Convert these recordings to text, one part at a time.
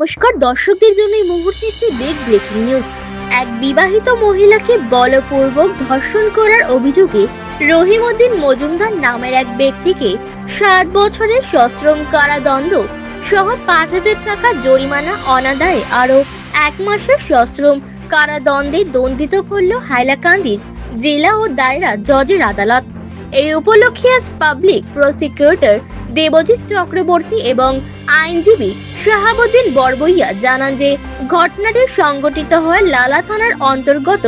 নমস্কার দর্শকদের জন্য এই মুহূর্তে একটি বিগ ব্রেকিং নিউজ। এক বিবাহিত মহিলাকে বলপূর্বক ধর্ষণ করার অভিযোগে রহিমউদ্দিন মজুমদার নামের এক ব্যক্তিকে 7 বছরের সশ্রম কারাদণ্ড সহ 5,000 টাকা জরিমানা অনাদায়ে আরও 1 মাসের সশ্রম কারাদণ্ডে দণ্ডিত করল হাইলাকান্দির জেলা ও দায়রা জজের আদালত। এই উপলক্ষে আজ পাবলিক প্রসিকিউটর দেবজিৎ চক্রবর্তী এবং আইনজীবী শাহাবুদ্দিন বরবইয়া জানান যে ঘটনাটি সংঘটিত হয় লালা থানার অন্তর্গত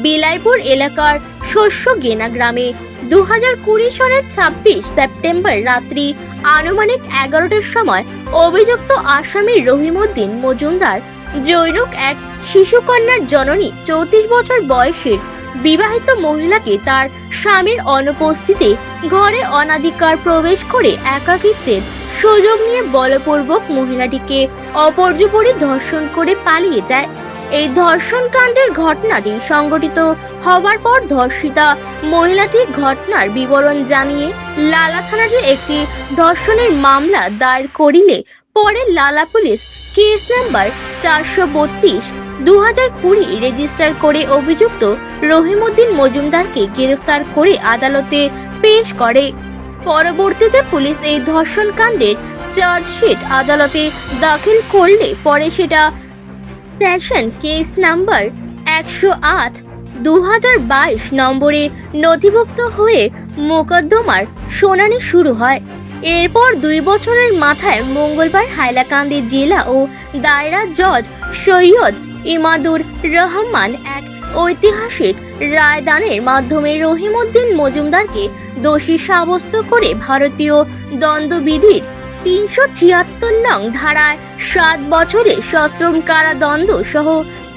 বিলাইপুর এলাকার শস্য গেনা গ্রামে 2020 সালের 26 সেপ্টেম্বর রাত্রি আনুমানিক 11টার সময় অভিযুক্ত আসামি রহিমউদ্দিন মজুমদার জৈনুক এক শিশুকন্যার জননী 34 বছর বয়সের বিবাহিত মহিলাকে তার স্বামীর অনুপস্থিতিতে ঘরে অনাধিকার প্রবেশ করে একাকিত্বের সুযোগ নিয়ে বলপূর্বক মহিলাটিকে অপর্যপরি ধর্ষণ করে পালিয়ে যায়। এই ধর্ষণ কাণ্ডের ঘটনাটি সংঘটিত হওয়ার পর ধর্ষিতা মহিলাটি ঘটনার বিবরণ জানিয়ে লালা থানাতে একটি ধর্ষণের মামলা দায়ের করিলে পরে লালা পুলিশ কেস নাম্বার 432/2020 রেজিস্টার করে অভিযুক্ত রহিমউদ্দিন মজুমদারকে গ্রেফতার করে আদালতে পেশ করে। পরবর্তীতে পুলিশ এই ধর্ষণ কাণ্ডের চার্জশিট আদালতে দাখিল করলে পরে সেটা সেশন কেস নাম্বার 108/2022 নম্বরে নথিভুক্ত হয়ে মোকদ্দমার শুনানি শুরু হয়। এরপর 2 বছরের মাথায় মঙ্গলবার হাইলাকান্দি জেলা ও দায়রা জজ সৈয়দ ইমাদুর রহমান এক ঐতিহাসিক রায়দানের মাধ্যমে রহিমউদ্দিন মজুমদারকে দোষী সাব্যস্ত করে ভারতীয় দণ্ডবিধির 376 নং ধারায় 7 বছরের সশ্রম কারাদণ্ড সহ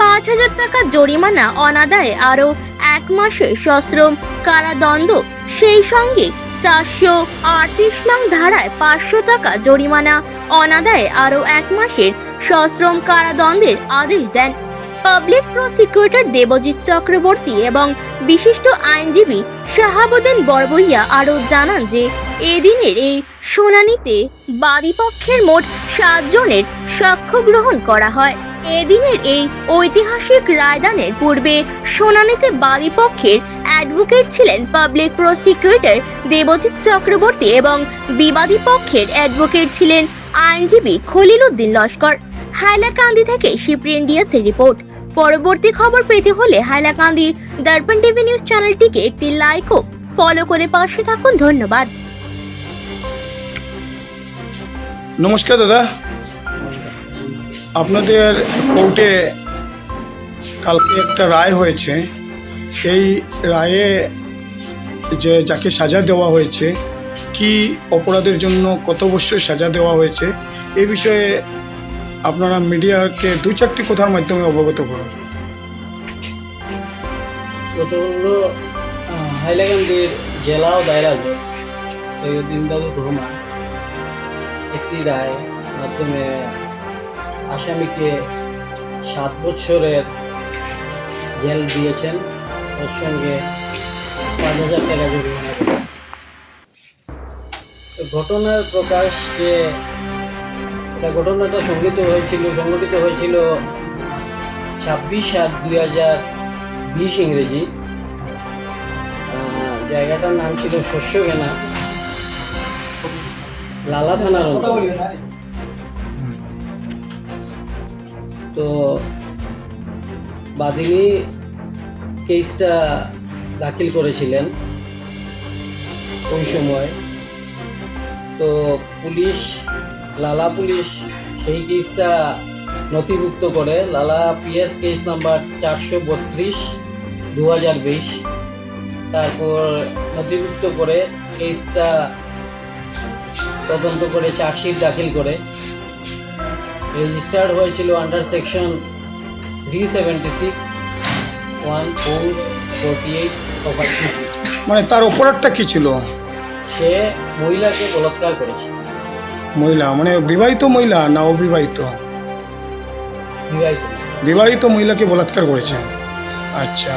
5,000 টাকা জরিমানা অনাদায়ে আরও 1 মাসের সশ্রম কারাদণ্ড, সেই সঙ্গে 438 নং ধারায় 500 টাকা জরিমানা অনাদায়ে আরও 1 মাসের সশ্রম কারাদণ্ডের আদেশ দেন। পাবলিক প্রসিকিউটর দেবজিৎ চক্রবর্তী এবং বিশিষ্ট আইনজীবী শাহাবুদ্দিন বরবইয়া আরও জানান যে এদিনের এই শুনানিতে বাদীপক্ষের মোট 7 জনের সাক্ষ্য গ্রহণ করা হয়। এদিনের এই ঐতিহাসিক রায়দানের পূর্বে শুনানিতে বাদীপক্ষের অ্যাডভোকেট ছিলেন পাবলিক প্রসিকিউটর দেবজিৎ চক্রবর্তী এবং বিবাদী পক্ষের অ্যাডভোকেট ছিলেন আইনজীবী খলিল উদ্দিন লস্কর। হাইলাকান্দি থেকে শিপ্রিন ডিয়াসের রিপোর্ট। পরবর্তী খবর পেতে হলে হাইলাকান্দি দর্পণ টিভি নিউজ চ্যানেলটিকে একটি লাইক ও ফলো করে পাশে থাকুন। ধন্যবাদ। নমস্কার দাদা, আপনাদের কোর্টে কালকে একটা রায় হয়েছে। এই রায়ে যে যাকে সাজা দেওয়া হয়েছে, কি অপরাধের জন্য কত বছর সাজা দেওয়া হয়েছে, এই বিষয়ে আপনারা মিডিয়াকে 2-4টি কথার মাধ্যমে অবগত করুন। প্রথমত হাইলাকান্দির জেলা ও দায়রা জজ সৈয়দ ইমদাদুর রহমান একটি রায় মাধ্যমে আসামিকে 7 বছরের জেল দিয়েছেন, ওর সঙ্গে 5,000 টাকা জরিমানা করেছেন। ঘটনার প্রকাশ যে ঘটনাটা সংঘটিত হয়েছিল 26/7/2020 ইংরেজি। জায়গাটার নাম ছিল শস্যগেনা, লালা থানার অন্তর্গত। তো বাদিনী কেসটা দাখিল করেছিলেন ওই সময়। তো লালা পুলিশ সেই কেসটা নথিভুক্ত করে লালা পিএস কেস নাম্বার 432/2020 তারপর নথিভুক্ত করে কেসটা তদন্ত করে চার্জশিট দাখিল করে রেজিস্টার্ড হয়েছিল আন্ডার সেকশন 376(1)(4)(48) অফ আইপিসি। মানে তার অপরাধটা কি ছিল? সে মহিলাকে বলাৎকার করেছে। মহিলা মানে বিবাহিত মহিলা না অবিবাহিত? বিবাহিত মহিলাকে বলাৎকার করেছে। আচ্ছা,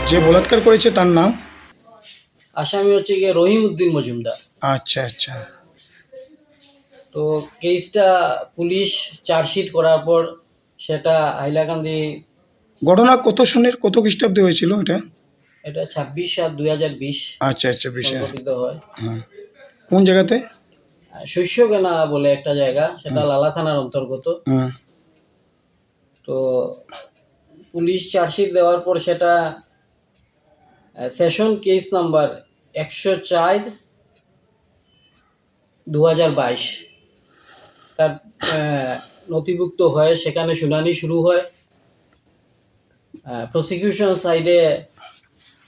যে বলাৎকার করেছে তার নাম? আসামি হচ্ছে গিয়ে রহিমউদ্দিন মজুমদার। আচ্ছা আচ্ছা। তো তো কেসটা পুলিশ চার্জশিট করার পর সেটা হাইলাকান্দি, ঘটনা কত সনের কত খ্রিস্টাব্দে হয়েছিল এটা? এটা 26/7/2020 আচ্ছা আচ্ছা, বিষয়। সংঘটিত হয়। হ্যাঁ, কোন জায়গাতে? শস্যকেনা বলে একটা জায়গা, সেটা লালা থানার অন্তর্গত। হ্যাঁ, তো পুলিশ চার্জশিট দেওয়ার পর সেটা সেশন কেস নাম্বার 104/2022 তার নথিভুক্ত হয়ে সেখানে শুনানি শুরু হয়। প্রসিকিউশন সাইডে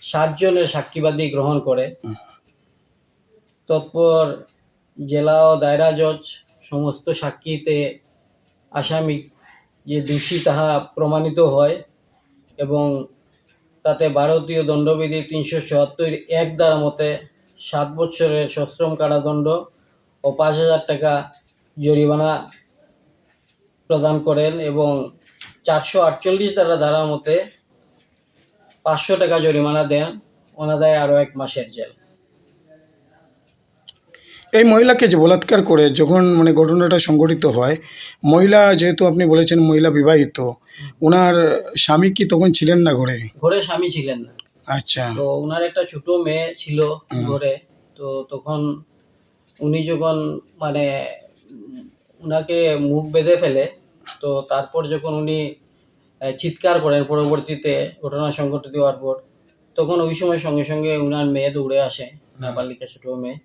7 জনের সাক্ষীবাদী গ্রহণ করে। তৎপর জেলা ও দায়রা জজ সমস্ত সাক্ষীতে আসামি যে দোষী তাহা প্রমাণিত হয় এবং তাতে ভারতীয় দণ্ডবিধি 374(1) ধারা মতে 7 বছরের সশ্রম কারাদণ্ড ও 5,000 টাকা জরিমানা প্রদান করেন এবং 448 ধারা মতে 500 টাকা জরিমানা দেন, অনাদায়ে আরও 1 মাসের জেল। এই মহিলাকে যে বলাৎকার করে যখন মানে ঘটনাটা সংঘটিত হয়, মহিলা যেহেতু আপনি বলেছেন মহিলা বিবাহিত, ওনার স্বামী কি তখন ছিলেন না ঘরে? ঘরে স্বামী ছিলেন না। আচ্ছা। তো ওনার একটা ছোট মেয়ে ছিল ঘরে। তো তখন উনি যখন মানে উনাকে মুখ বেঁধে ফেলে, তো তারপর যখন উনি চিৎকার করেন পরবর্তীতে ঘটনা সংঘটিত হওয়ার পর, তখন ওই সময় সঙ্গে সঙ্গে উনার মেয়ে দৌড়ে আসে, নাবালিকা ছোট মেয়ে।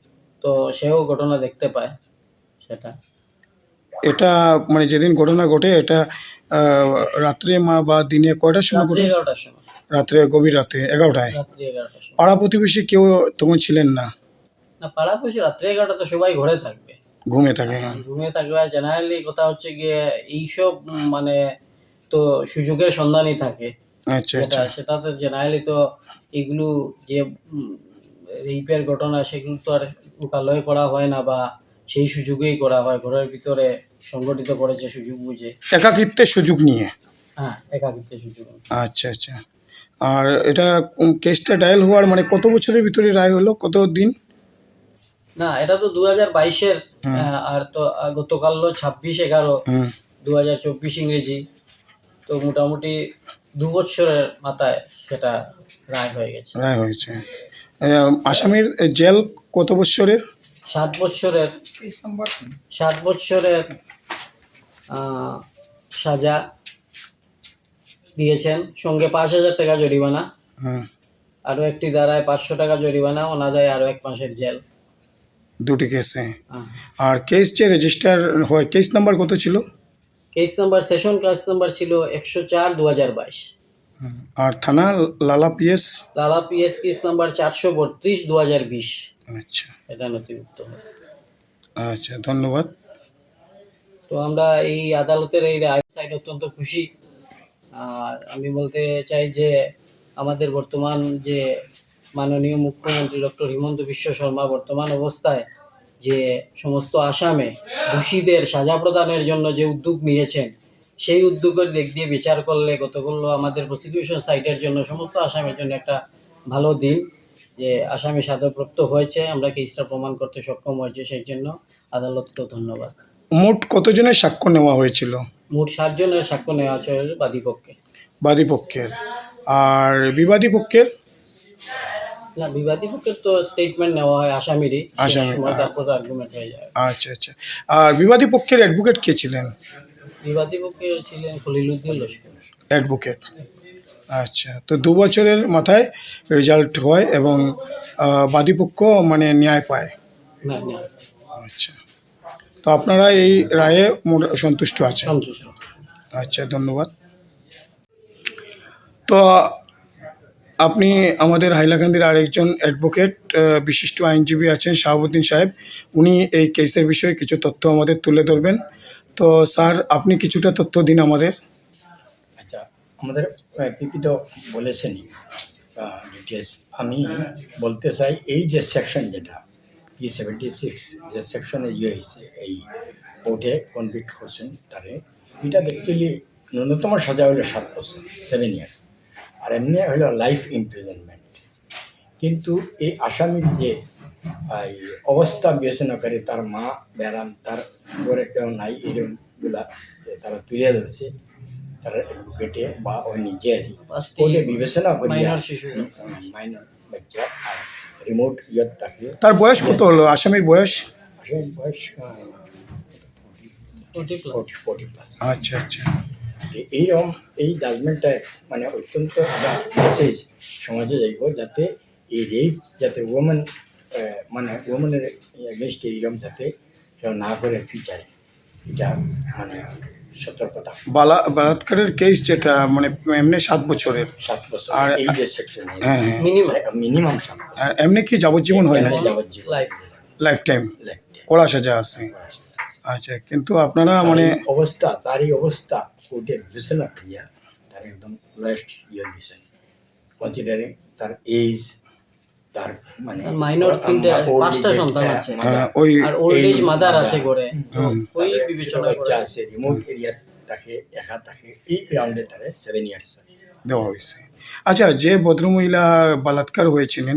তো সেও ঘটনা দেখতে পায় সেটা। এটা মানে যেদিন ঘটনা ঘটে এটা রাত্রে বা দিনে কয়টার সময় রাত্রি ঘটে? 11টার সময়। রাত্রে গভীর রাতে 11টায়। রাত্রি 11টার সময়। পাড়া প্রতিবেশী কেউ তখন ছিলেন না? না, পাড়াপড়শি রাত্রি 11টা তো সবাই ঘরে থাকবে, ঘুমে থাকে। হ্যাঁ। ঘুমিয়ে থাকবে। আর জেনারেলি কথা হচ্ছে গিয়ে এইসব মানে তো সুযোগের সন্ধানই থাকে। আচ্ছা আচ্ছা। সেটাতে জেনারেলি তো এগুলো যে রেপের ঘটনা সেগুলো তো আর লোকালয়ে করা হয় না, বা সেই সুযোগেই করা হয়, ঘরের ভিতরে সংগঠিত করেছে সুযোগ বুঝে। একাকিত্বের সুযোগ নিয়ে। হ্যাঁ, একাকিত্বের সুযোগ। আচ্ছা আচ্ছা। আর এটা কেসটা ডায়াল হওয়ার মানে কত বছরের ভিতরে রায় হলো, কত দিন? না, এটা তো 2022-এর, আর তো গতকাল হলো 26/11/2024 ইংরেজি। তো মোটামুটি 2 বছরের মাথায় সেটা রায় হয়ে গেছে। রায় হয়েছে। আসামির জেল কত বছরের? 7 বছরের 7 বছরের সাজা দিয়েছেন, সঙ্গে 5,000 টাকা জরিমানা, হ্যাঁ, আরও একটি ধারায় 500 টাকা জরিমানা, অনাদায়ে আরও 1 মাসের জেল। দুটি কেসে। হ্যাঁ। আর কেস যে রেজিস্টার হয়, কেস নাম্বার কত ছিল? Case number, session case number ছিল 104/2022। আর থানা লালা পিএস? লালা পিএস কেস নাম্বার 432/2020। আচ্ছা এটা নথিভুক্ত হয়। আচ্ছা, ধন্যবাদ। তো আমরা এই আদালতের এই রায় সাইড অত্যন্ত খুশি। আর আমি বলতে চাই যে আমাদের বর্তমান যে মাননীয় মুখ্যমন্ত্রী ডক্টর হিমন্ত বিশ্ব শর্মা বর্তমান অবস্থায় যে সমস্ত আসামে দোষীদের সাজা প্রদানের জন্য যে উদ্যোগ নিয়েছেন, সেই উদ্যোগের দিক দিয়ে বিচার করলে গতকাল আমাদের প্রসিকিউশন সাইডের জন্য সমস্ত আসামের জন্য একটা ভালো দিন, যে আসামি সাজাপ্রাপ্ত হয়েছে, আমরা কেসটা প্রমাণ করতে সক্ষম হয়েছে, সেই জন্য আদালতকেও ধন্যবাদ। মোট কতজনের সাক্ষ্য নেওয়া হয়েছিল? মোট 7 জনের সাক্ষ্য নেওয়া হয়েছে বাদীপক্ষে। বাদী পক্ষের। আর বিবাদী পক্ষের? না, বিবাদী পক্ষের তো স্টেটমেন্ট নেওয়া হয় আসামিরই, আসামি। তারপর আর্গুমেন্ট হয়ে যায়। আচ্ছা আচ্ছা। আর বিবাদী পক্ষের অ্যাডভোকেট কে ছিলেন? বিবাদী পক্ষে ছিলেন খলিলুদ্দিন লস্কর। অ্যাডভোকেট। আচ্ছা, তো 2 বছরের মাথায় রেজাল্ট হয় এবং বাদীপক্ষ মানে ন্যায় পায়। না, না, আচ্ছা, তো আপনারা এই রায়ে সন্তুষ্ট আছেন? সন্তুষ্ট। আচ্ছা, ধন্যবাদ। তো আপনি আমাদের হাইলাকান্দির আরেকজন অ্যাডভোকেট বিশিষ্ট আইনজীবী আছেন শাহাবুদ্দিন সাহেব, উনি এই কেসের বিষয়ে কিছু তথ্য আমাদের তুলে ধরবেন। তো স্যার, আপনি কিছুটা তথ্য দিন আমাদের। আচ্ছা, আমাদের পিপি তো বলেছেনই ডিটেলস। আমি বলতে চাই এই যে সেকশন যেটা E76 যে সেকশনে হয়েছে, এই কোর্টে কনভিক্ট করছেন তারে, এটা অ্যাকচুয়ালি ন্যূনতম সাজা হলো 7 বছর, 7 ইয়ার্স, আর এমনি হলো লাইফ ইমপ্রিজনমেন্ট। কিন্তু এই আসামির যে এই অবস্থা বিবেচনা করে তার মা বেড়াম তার ঘরে কেউ নাই এরকমগুলা তারা তুলে ধরছে তারা অ্যাডভোকেটে বা ওই নিজের পাঁচটি কোর্টে বিবেচনা করিয়া মাইনর শিশু মাইনর বাচ্চা আর রিমোট ইয়ত থাকে তার বয়স কত হলো আসামির বয়স? আসলে বয়স 40+। 40+। আচ্ছা আচ্ছা। এইরকম এই জাজমেন্টটা মানে অত্যন্ত মেসেজ সমাজে যাইব যাতে এই রেপ যাতে ওমেন মানে ওমেনের এগেনস্টে এইরকম যাতে কেউ না করে ফিউচারে এটা মানে সতর্কতা বলাৎকারের কেস যেটা মানে এমনি 7 বছরের 7 বছর আর এই যে সেকশনে হ্যাঁ হ্যাঁ, মিনিমাম 7 বছর আর এমনি কি যাবজ্জীবন হয় না? যাবজ্জীবন লাইফ। Life time lifetime। কড়া সাজা আছে। আচ্ছা, কিন্তু আপনারা মানে তার এই অবস্থা কোর্টে বিবেচনা করিয়া তার একদম লোয়েস্ট দিয়েছেন কনসিডারিং তার এজ তার মানে তার minor তিনটে, 5টা সন্তান আছে। ওই আর ওল্ড এজ মাদার আছে করে ওই বিবেচনা বাচ্চা করে আছে রিমোট এরিয়া তাকে একা থাকে এই গ্রাউন্ডে তারে 7 ইয়ার্স দেওয়া হয়েছে। আচ্ছা, যে ভদ্রমহিলা বলাৎকার হয়েছিলেন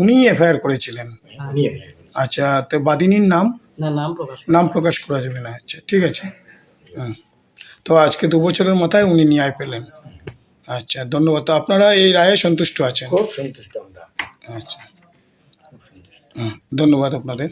উনি এফআইআর করেছিলেন। উনি এফআইআর করেছেন। আচ্ছা, তো বাদিনীর নাম না নাম প্রকাশ করা যাবে না। আচ্ছা, ঠিক আছে। তো আজকে 2 বছরের মাথায় উনি ন্যায় পেলেন। আচ্ছা, ধন্যবাদ। তো আপনারা এই রায়ে সন্তুষ্ট আছেন? খুব সন্তুষ্ট আমরা। আচ্ছা, ধন্যবাদ আপনাদের।